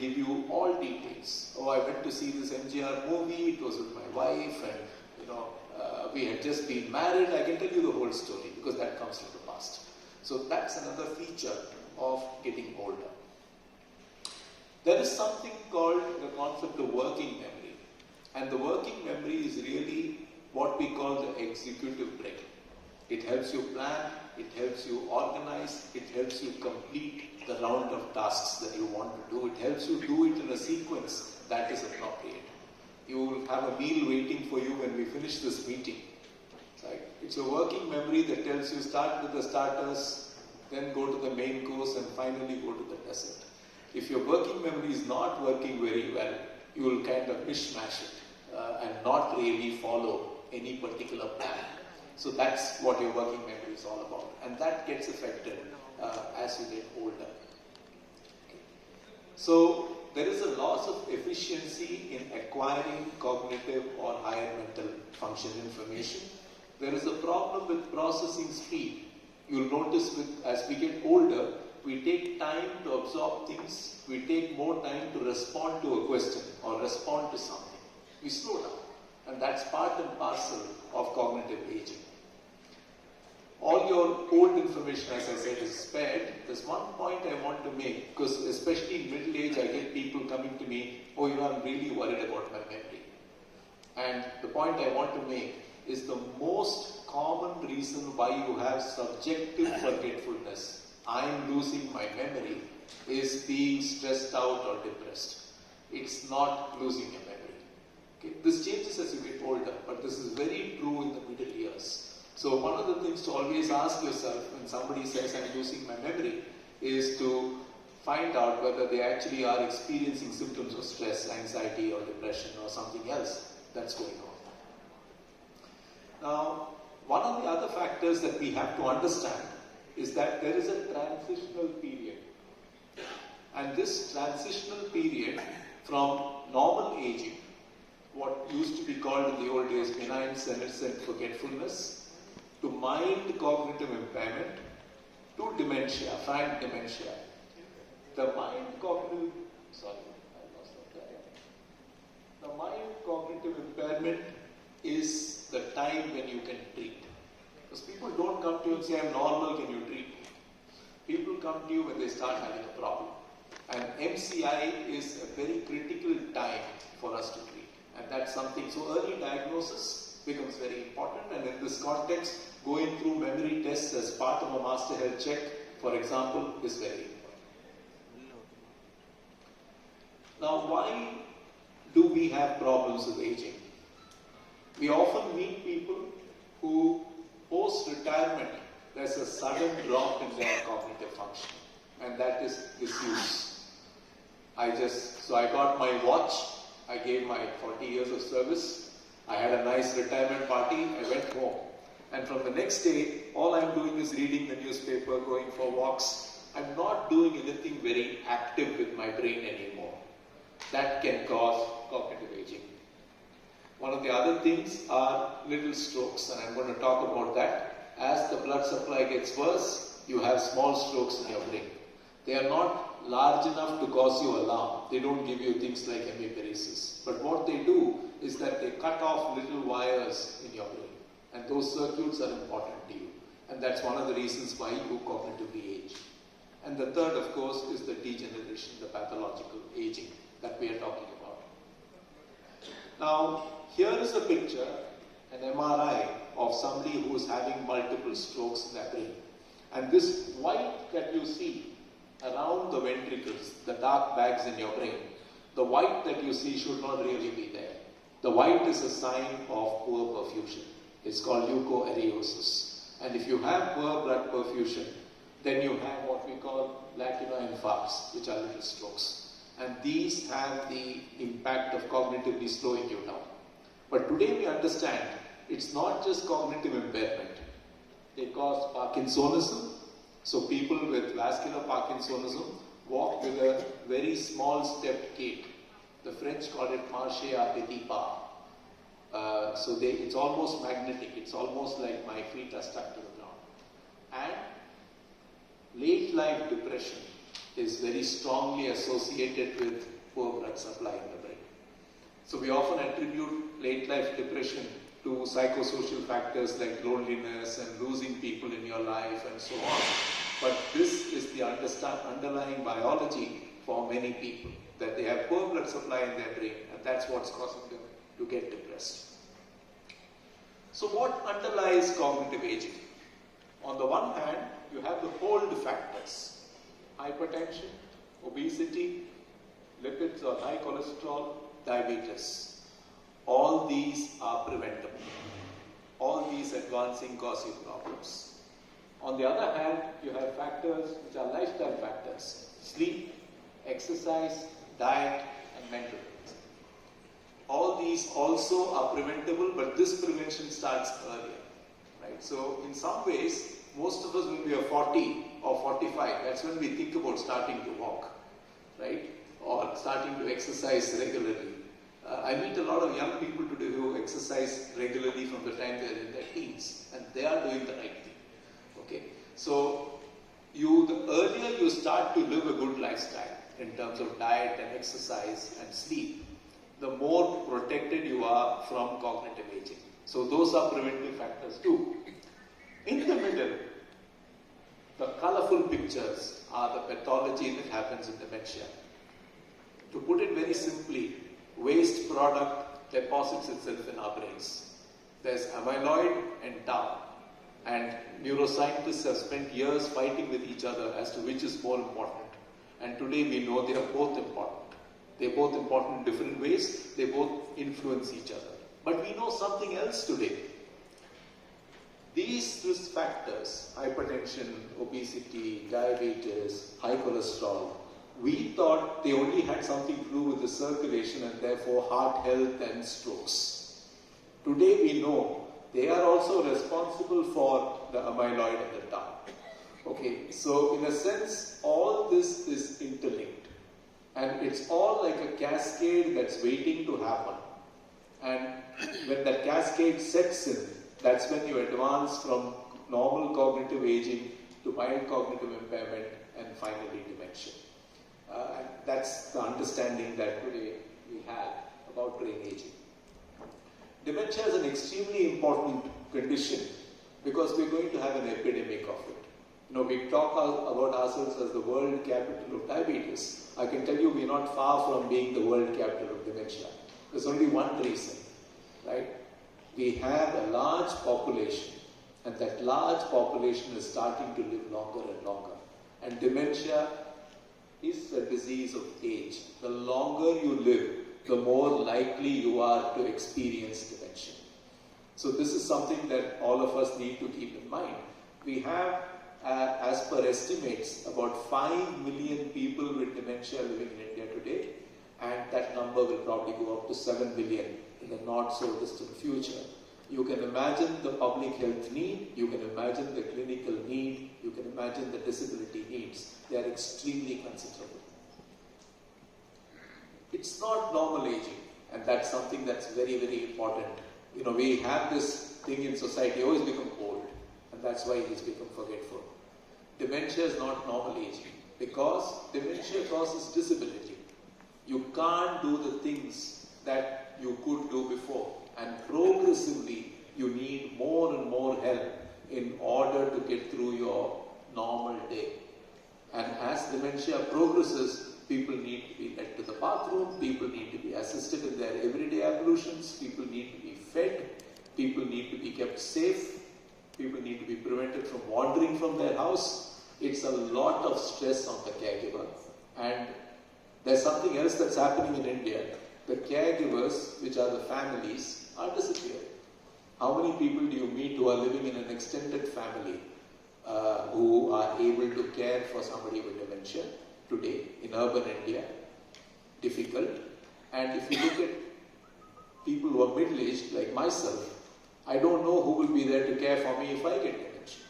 give you all details. Oh, I went to see this MGR movie, it was with my wife, and we had just been married. I can tell you the whole story because that comes from the past. So that's another feature of getting older. There is something called the concept of working memory. And the working memory is really what we call the executive brain. It helps you plan, it helps you organize, it helps you complete the round of tasks that you want to do. It helps you do it in a sequence that is appropriate. You will have a meal waiting for you when we finish this meeting. Right? It's a working memory that tells you start with the starters, then go to the main course, and finally go to the dessert. If your working memory is not working very well, you will kind of mishmash it and not really follow any particular plan. So that's what your working memory is all about. And that gets affected as you get older. Okay. So there is a loss of efficiency in acquiring cognitive or higher mental function information. There is a problem with processing speed. You'll notice as we get older, we take time to absorb things, we take more time to respond to a question or respond to something. We slow down, and that's part and parcel of cognitive aging. All your old information, as I said, is spared. There's one point I want to make, because especially in middle age, I get people coming to me, oh, I'm really worried about my memory. And the point I want to make is the most common reason why you have subjective forgetfulness, I'm losing my memory, is being stressed out or depressed. It's not losing your memory. Okay? This changes as you get older, but this is very true in the middle years. So one of the things to always ask yourself when somebody says I'm losing my memory is to find out whether they actually are experiencing symptoms of stress, anxiety or depression or something else that's going on. Now, one of the other factors that we have to understand is that there is a transitional period. And this transitional period from normal aging, what used to be called in the old days benign senescent forgetfulness, to mild cognitive impairment, to dementia, frank dementia. The mild cognitive impairment is the time when you can treat. Because people don't come to you and say, I'm normal, can you treat me? People come to you when they start having a problem. And MCI is a very critical time for us to treat. And that's something, so early diagnosis becomes very important. And in this context, going through memory tests as part of a master health check, for example, is very important. Now, why do we have problems with aging? We often meet people who, post-retirement, there's a sudden drop in their cognitive function, and that is disuse. So I got my watch, I gave my 40 years of service, I had a nice retirement party, I went home. And from the next day, all I'm doing is reading the newspaper, going for walks. I'm not doing anything very active with my brain anymore. That can cause cognitive aging. One of the other things are little strokes, and I'm going to talk about that. As the blood supply gets worse, you have small strokes in your brain. They are not large enough to cause you alarm. They don't give you things like hemiparesis. But what they do is that they cut off little wires in your brain. And those circuits are important to you. And that's one of the reasons why you cognitively age. And the third, of course, is the degeneration, the pathological aging that we are talking about. Now, here is a picture, an MRI of somebody who is having multiple strokes in their brain. And this white that you see around the ventricles, the dark bags in your brain, the white that you see should not really be there. The white is a sign of poor perfusion. It's called leukoariosis. And if you have poor blood perfusion, then you have what we call lacunar infarcts, which are little strokes. And these have the impact of cognitively slowing you down. But today we understand it's not just cognitive impairment. They cause Parkinsonism. So people with vascular Parkinsonism walk with a very small stepped gait. The French call it marche à petit pas. It's almost magnetic. It's almost like my feet are stuck to the ground. And late life depression is very strongly associated with poor blood supply in the brain. So we often attribute late life depression to psychosocial factors like loneliness and losing people in your life and so on. But this is the underlying biology for many people, that they have poor blood supply in their brain, and that's what's causing them to get depressed. So what underlies cognitive aging? On the one hand, you have the hold factors: hypertension, obesity, lipids or high cholesterol, diabetes. All these are preventable. All these advancing cause you problems. On the other hand, you have factors which are lifestyle factors: sleep, exercise, diet, and mental health. All these also are preventable, but this prevention starts earlier, right? So in some ways, most of us, when we are 40 or 45, that's when we think about starting to walk, right? Or starting to exercise regularly. I meet a lot of young people today who exercise regularly from the time they're in their teens, and they are doing the right thing. Okay, so the earlier you start to live a good lifestyle in terms of diet and exercise and sleep, the more protected you are from cognitive aging. So those are preventive factors too. In the middle, the colorful pictures are the pathology that happens in dementia. To put it very simply, waste product deposits itself in our brains. There's amyloid and tau. And neuroscientists have spent years fighting with each other as to which is more important. And today we know they are both important. They're both important in different ways. They both influence each other. But we know something else today. These risk factors, hypertension, obesity, diabetes, high cholesterol, we thought they only had something to do with the circulation and therefore heart health and strokes. Today we know they are also responsible for the amyloid and the tau. Okay, so in a sense, all this is interlinked. And it's all like a cascade that's waiting to happen. And when that cascade sets in, that's when you advance from normal cognitive aging to mild cognitive impairment and finally dementia. And that's the understanding that today we have about brain aging. Dementia is an extremely important condition because we're going to have an epidemic of it. You know, we talk about ourselves as the world capital of diabetes. I can tell you we're not far from being the world capital of dementia. There's only one reason, right? We have a large population, and that large population is starting to live longer and longer. And dementia is a disease of age. The longer you live, the more likely you are to experience dementia. So this is something that all of us need to keep in mind. We have, as per estimates, about 5 million people with dementia living in India today, and that number will probably go up to 7 million in the not so distant future. You can imagine the public health need, you can imagine the clinical need, you can imagine the disability needs. They are extremely considerable. It's not normal aging, and that's something that's very, very important. You know, we have this thing in society, always become old, and that's why it's become forgetful. Dementia is not normal aging, because dementia causes disability. You can't do the things that you could do before, and progressively you need more and more help in order to get through your normal day. And as dementia progresses, people need to be led to the bathroom, people need to be assisted in their everyday ablutions, people need to be fed, people need to be kept safe, people need to be prevented from wandering from their house. It's a lot of stress on the caregiver. And there's something else that's happening in India. The caregivers, which are the families, are disappearing. How many people do you meet who are living in an extended family who are able to care for somebody with dementia today in urban India? Difficult. And if you look at people who are middle-aged like myself, I don't know who will be there to care for me if I get dementia.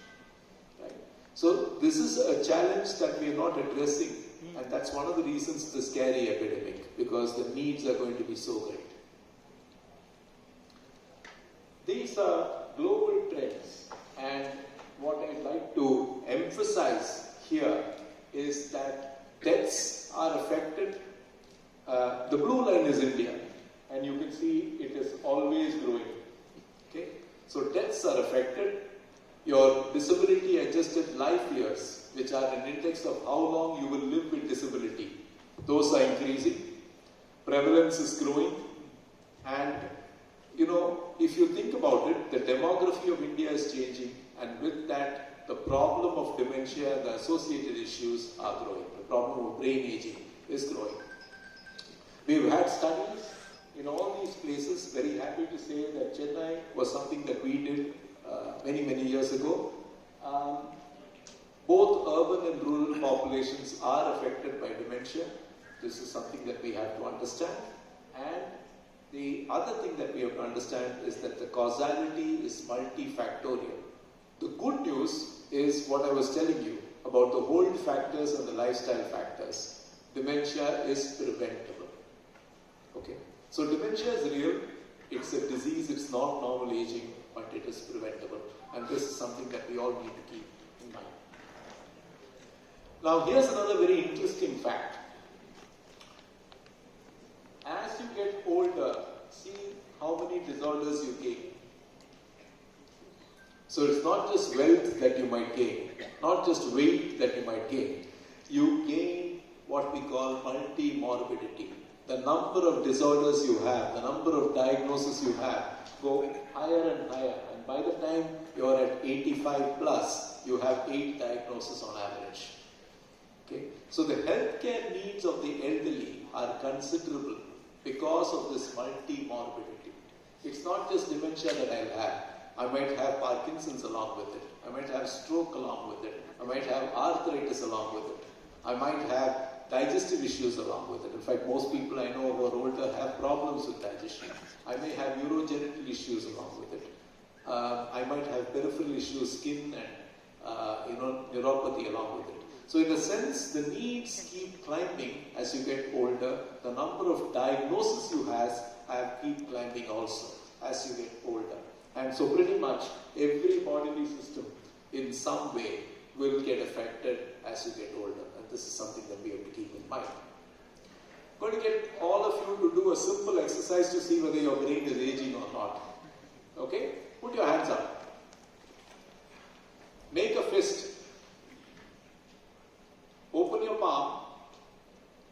Right? So this is a challenge that we are not addressing, and that's one of the reasons it's a scary epidemic, because the needs are going to be so great. These are global trends, and what I'd like to emphasize here is that deaths are affected, The blue line is India, and you can see it is always growing. Okay? So deaths are affected. Your disability adjusted life years, which are an index of how long you will live with disability, those are increasing. Prevalence is growing. And if you think about it, the demography of India is changing, and with that, the problem of dementia and the associated issues are growing. The problem of brain aging is growing. We've had studies in all these places. Very happy to say that Chennai was something that we did many, many years ago. Both urban and rural populations are affected by dementia. This is something that we have to understand. And the other thing that we have to understand is that the causality is multifactorial. The good news is what I was telling you about the hold factors and the lifestyle factors. Dementia is preventable. Okay? So dementia is real. It's a disease. It's not normal aging, but it is preventable. And this is something that we all need to keep in mind. Now, here's another very interesting fact. As you get older, see how many disorders you gain. So it's not just wealth that you might gain, not just weight that you might gain. You gain what we call multi-morbidity. The number of disorders you have, the number of diagnoses you have go higher and higher. And by the time you're at 85 plus, you have 8 diagnoses on average. Okay? So the healthcare needs of the elderly are considerable because of this multi-morbidity. It's not just dementia that I'll have. I might have Parkinson's along with it. I might have stroke along with it. I might have arthritis along with it. I might have digestive issues along with it. In fact, most people I know who are older have problems with digestion. I may have urogenital issues along with it. I might have peripheral issues, skin and neuropathy along with it. So in a sense, the needs keep climbing as you get older. The number of diagnoses you have keep climbing also as you get older. And so pretty much every bodily system in some way will get affected as you get older. And this is something that we have to keep in mind. I'm going to get all of you to do a simple exercise to see whether your brain is aging or not. Okay? Put your hands up. Make a fist. Open your palm.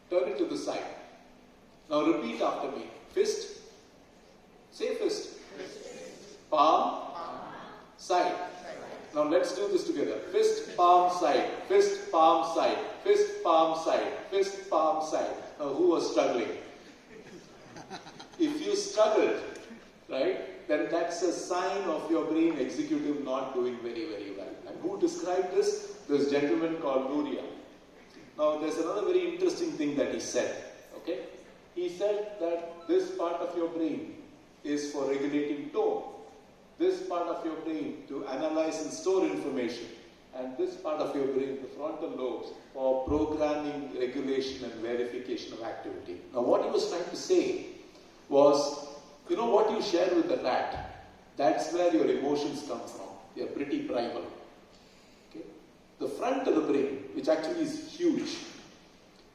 Turn it to the side. Now repeat after me. Fist. Say fist. Palm. Side. Now let's do this together. Fist, palm, side. Fist, palm, side. Fist, palm, side. Fist, palm, side. Now who was struggling? If you struggled, right, then that's a sign of your brain executive not doing very, very well. And who described this? This gentleman called Luria. Now there's another very interesting thing that he said. Okay? He said that this part of your brain is for regulating tone. This part of your brain to analyze and store information. And this part of your brain, the frontal lobes, for programming, regulation and verification of activity. Now what he was trying to say was, what you share with the rat, that's where your emotions come from. They are pretty primal. Okay? The front of the brain, which actually is huge,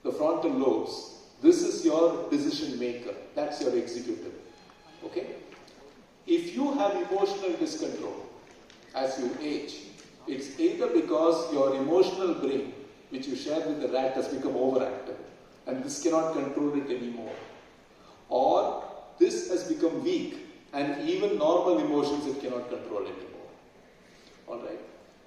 the frontal lobes, this is your decision maker. That's your executive. Okay? If you have emotional discontrol as you age, it's either because your emotional brain, which you share with the rat, has become overactive and this cannot control it anymore, or this has become weak and even normal emotions it cannot control anymore. Alright?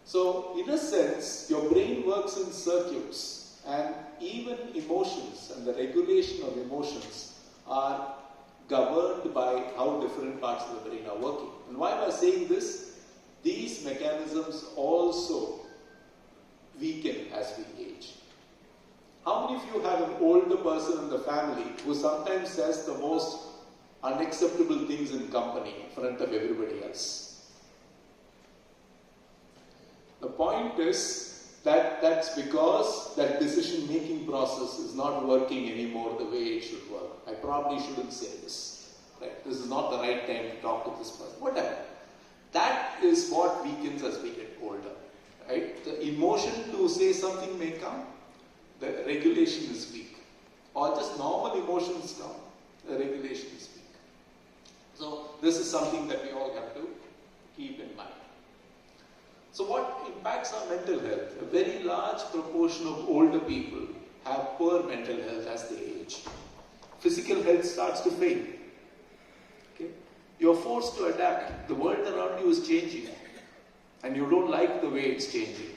So, in a sense, your brain works in circuits, and even emotions and the regulation of emotions are governed by how different parts of the brain are working. And why am I saying this? These mechanisms also weaken as we age. How many of you have an older person in the family who sometimes says the most unacceptable things in company in front of everybody else? The point is that that's because that decision-making process is not working anymore the way it should work. I probably shouldn't say this. Right? This is not the right time to talk to this person. Whatever. That is what weakens as we get older. Right? The emotion to say something may come. The regulation is weak. or just normal emotions come, the regulations speak. So this is something that we all have to keep in mind. So what impacts our mental health? A very large proportion of older people have poor mental health as they age. Physical health starts to fade. Okay? You're forced to adapt. The world around you is changing and you don't like the way it's changing.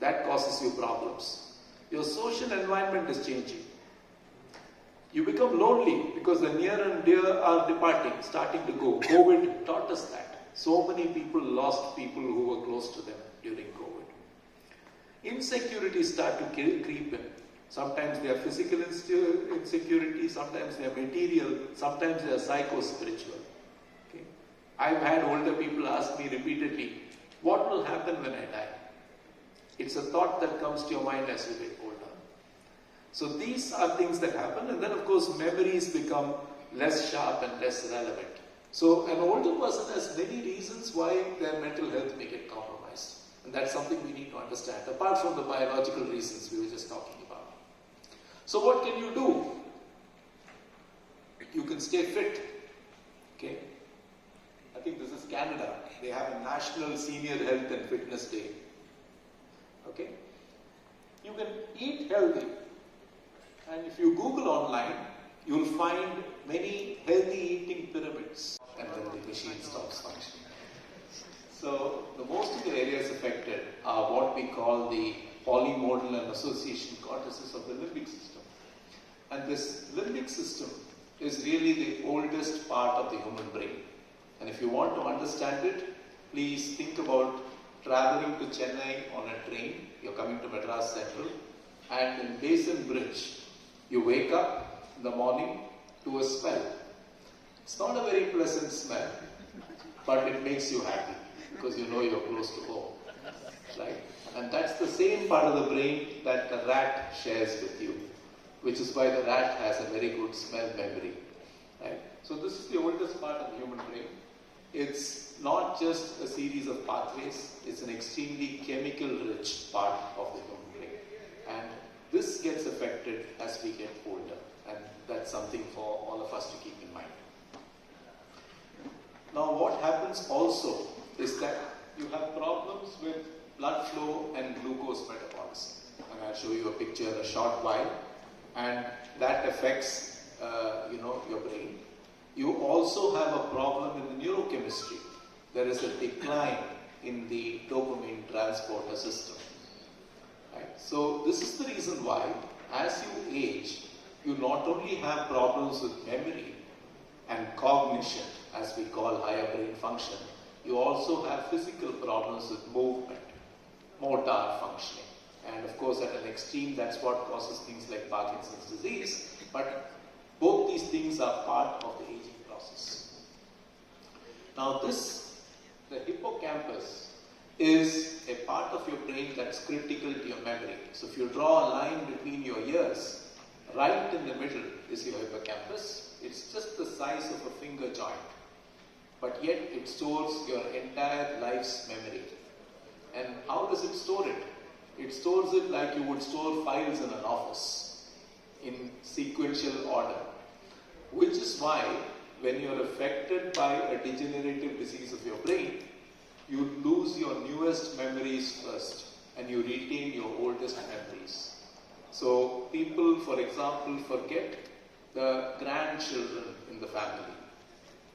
That causes you problems. Your social environment is changing. You become lonely because the near and dear are departing, starting to go. COVID taught us that. So many people lost people who were close to them during COVID. Insecurities start to creep in. Sometimes they are physical insecurity, sometimes they are material, sometimes they are psycho-spiritual. Okay? I've had older people ask me repeatedly, what will happen when I die? It's a thought that comes to your mind as you get older. So these are things that happen, and then of course memories become less sharp and less relevant. So an older person has many reasons why their mental health may get compromised. And that's something we need to understand, apart from the biological reasons we were just talking about. So what can you do? You can stay fit. Okay? I think this is Canada. They have a National Senior Health and Fitness Day. Okay? You can eat healthy. And if you Google online, you'll find many healthy eating pyramids. And then the machine stops functioning. So the most of the areas affected are what we call the polymodal and association cortices of the limbic system. And this limbic system is really the oldest part of the human brain. And if you want to understand it, please think about traveling to Chennai on a train. You're coming to Madras Central, and in Basin Bridge, you wake up in the morning to a smell. It's not a very pleasant smell, but it makes you happy because you know you're close to home, right? And that's the same part of the brain that the rat shares with you, which is why the rat has a very good smell memory, right? So this is the oldest part of the human brain. It's not just a series of pathways, it's an extremely chemical-rich part of the human brain. And this gets affected as we get older, and that's something for all of us to keep in mind. Now what happens also is that you have problems with blood flow and glucose metabolism. And I'll show you a picture in a short while, and that affects your brain. You also have a problem in the neurochemistry. There is a decline in the dopamine transporter system. Right? So this is the reason why, as you age, you not only have problems with memory and cognition, as we call higher brain function, you also have physical problems with movement, motor functioning. And of course, at an extreme, that's what causes things like Parkinson's disease. But both these things are part of the aging process. Now the hippocampus is a part of your brain that's critical to your memory. So if you draw a line between your ears, right in the middle is your hippocampus. It's just the size of a finger joint, but yet it stores your entire life's memory. And how does it store it? It stores it like you would store files in an office, in sequential order. Which is why, when you're affected by a degenerative disease of your brain, you lose your newest memories first, and you retain your oldest memories. So people, for example, forget the grandchildren in the family,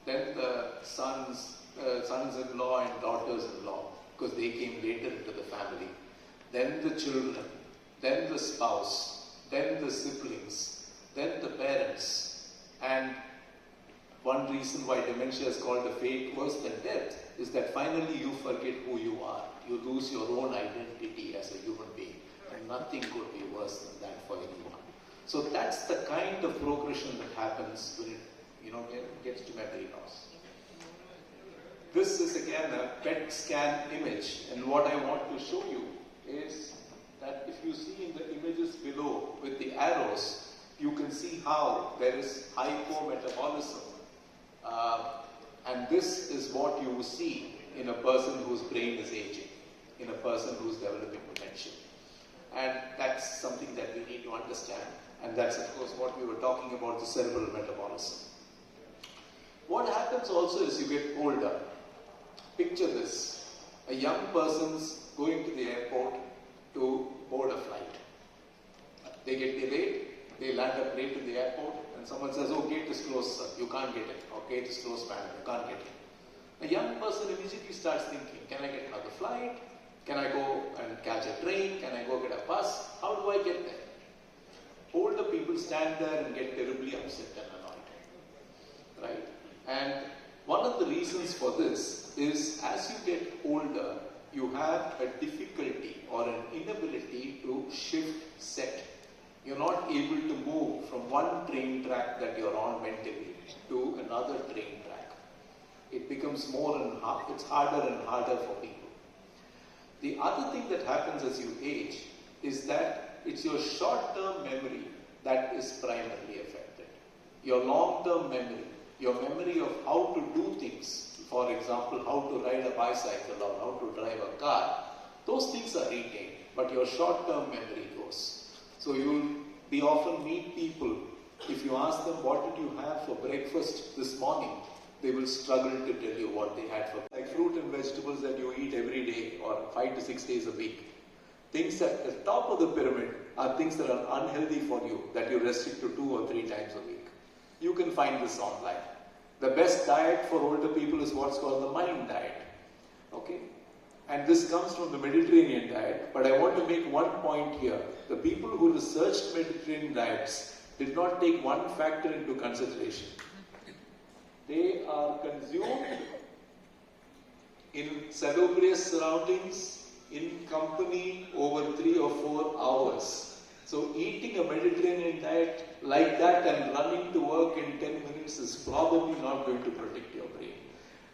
then the sons-in-law and daughters-in-law, because they came later into the family, then the children, then the spouse, then the siblings, then the parents. And one reason why dementia is called a fate worse than death is that finally you forget who you are. You lose your own identity as a human being, and nothing could be worse than that for anyone. So that's the kind of progression that happens when it gets to memory loss. This is again a PET scan image, and what I want to show you is that if you see in the images below with the arrows, you can see how there is hypometabolism. And this is what you see in a person whose brain is aging, in a person who's developing dementia. And that's something that we need to understand. And that's of course what we were talking about, the cerebral metabolism. What happens also as you get older, picture this, a young person's going to the airport to board a flight. They get delayed, they land up late in the airport, and someone says, oh, gate is closed, sir, you can't get in. Or gate is closed, madam, you can't get in. A young person immediately starts thinking, can I get another flight? Can I go and catch a train? Can I go get a bus? How do I get there? Older people stand there and get terribly upset and annoyed. Right? And one of the reasons for this is as you get older, you have a difficulty or an inability to shift set. You're not able to move from one train track that you're on mentally to another train track. It becomes it's harder and harder for people. The other thing that happens as you age is that it's your short-term memory that is primarily affected. Your long-term memory, your memory of how to do things, for example, how to ride a bicycle or how to drive a car, those things are retained, but your short-term memory goes. So you'll be often meet people, if you ask them, what did you have for breakfast this morning? They will struggle to tell you what they had for, like fruit and vegetables that you eat every day or 5 to 6 days a week. Things at the top of the pyramid are things that are unhealthy for you, that you restrict to 2 or 3 times a week. You can find this online. The best diet for older people is what's called the mind diet. Okay? And this comes from the Mediterranean diet, but I want to make one point here. The people who researched Mediterranean diets did not take one factor into consideration. They are consumed in salubrious surroundings, in company over 3 or 4 hours. So eating a Mediterranean diet like that and running to work in 10 minutes is probably not going to protect your brain.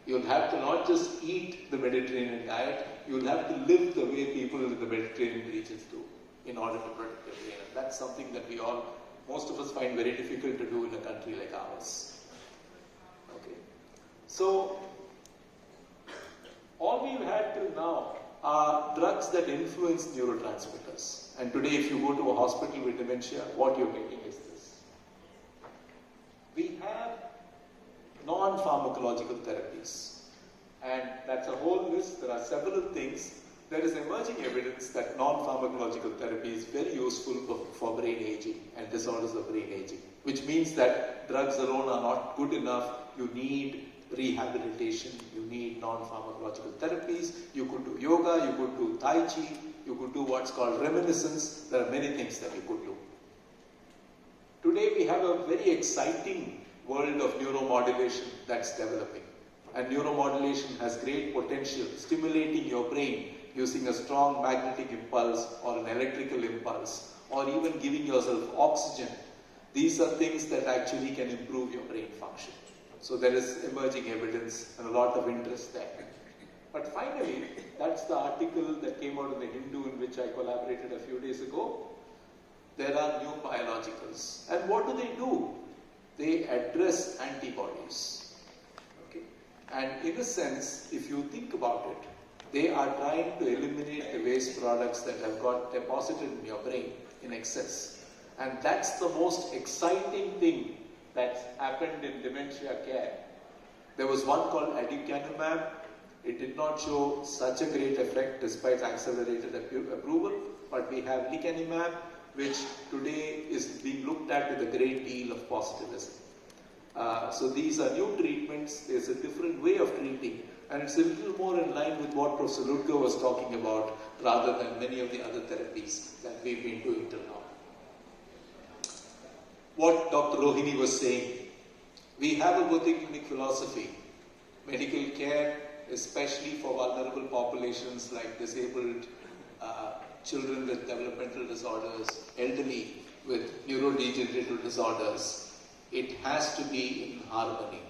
You'll have to not just eat the Mediterranean diet, you'll have to live the way people in the Mediterranean regions do in order to protect your brain. And that's something that most of us find very difficult to do in a country like ours. Okay. So, all we've had till now are drugs that influence neurotransmitters. And today if you go to a hospital with dementia, what you're getting is this. We have non-pharmacological therapies. And that's a whole list. There are several things. There is emerging evidence that non-pharmacological therapy is very useful for brain aging and disorders of brain aging, which means that drugs alone are not good enough. You need rehabilitation, you need non-pharmacological therapies. You could do yoga, you could do tai chi, you could do what's called reminiscence. There are many things that you could do. Today we have a very exciting world of neuromodulation that's developing. And neuromodulation has great potential, stimulating your brain using a strong magnetic impulse or an electrical impulse, or even giving yourself oxygen. These are things that actually can improve your brain function. So there is emerging evidence and a lot of interest there. But finally, that's the article that came out in the Hindu in which I collaborated a few days ago. There are new biologicals. And what do? They address antibodies. Okay? And in a sense, if you think about it, they are trying to eliminate the waste products that have got deposited in your brain in excess. And that's the most exciting thing that's happened in dementia care. There was one called aducanumab. It did not show such a great effect despite accelerated approval, but we have lecanemab, which today is being looked at with a great deal of positivism. So these are new treatments. There's a different way of treating, and it's a little more in line with what Professor Ludger was talking about rather than many of the other therapies that we've been doing till now. What Dr. Rohini was saying, we have a Buddhic philosophy. Medical care, especially for vulnerable populations like disabled children with developmental disorders, elderly with neurodegenerative disorders, it has to be in harmony.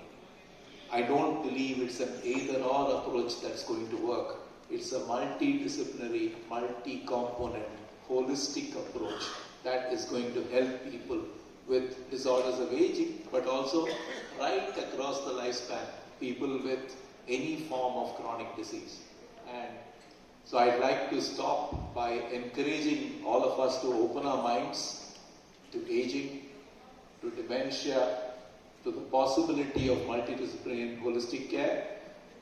I don't believe it's an either-or approach that's going to work. It's a multidisciplinary, multi-component, holistic approach that is going to help people with disorders of aging, but also right across the lifespan, people with any form of chronic disease. And so I'd like to stop by encouraging all of us to open our minds, to aging, to dementia, to the possibility of multidisciplinary holistic care,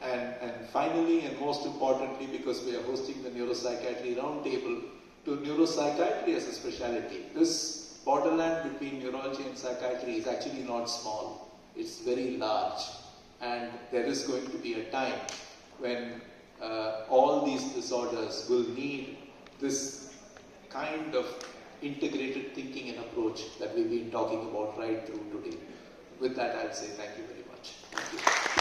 and finally and most importantly, because we are hosting the Neuropsychiatry Roundtable, to neuropsychiatry as a specialty. This borderland between neurology and psychiatry is actually not small. It's very large, and there is going to be a time when all these disorders will need this kind of integrated thinking and approach that we've been talking about right through today. With that, I'll say thank you very much. Thank you.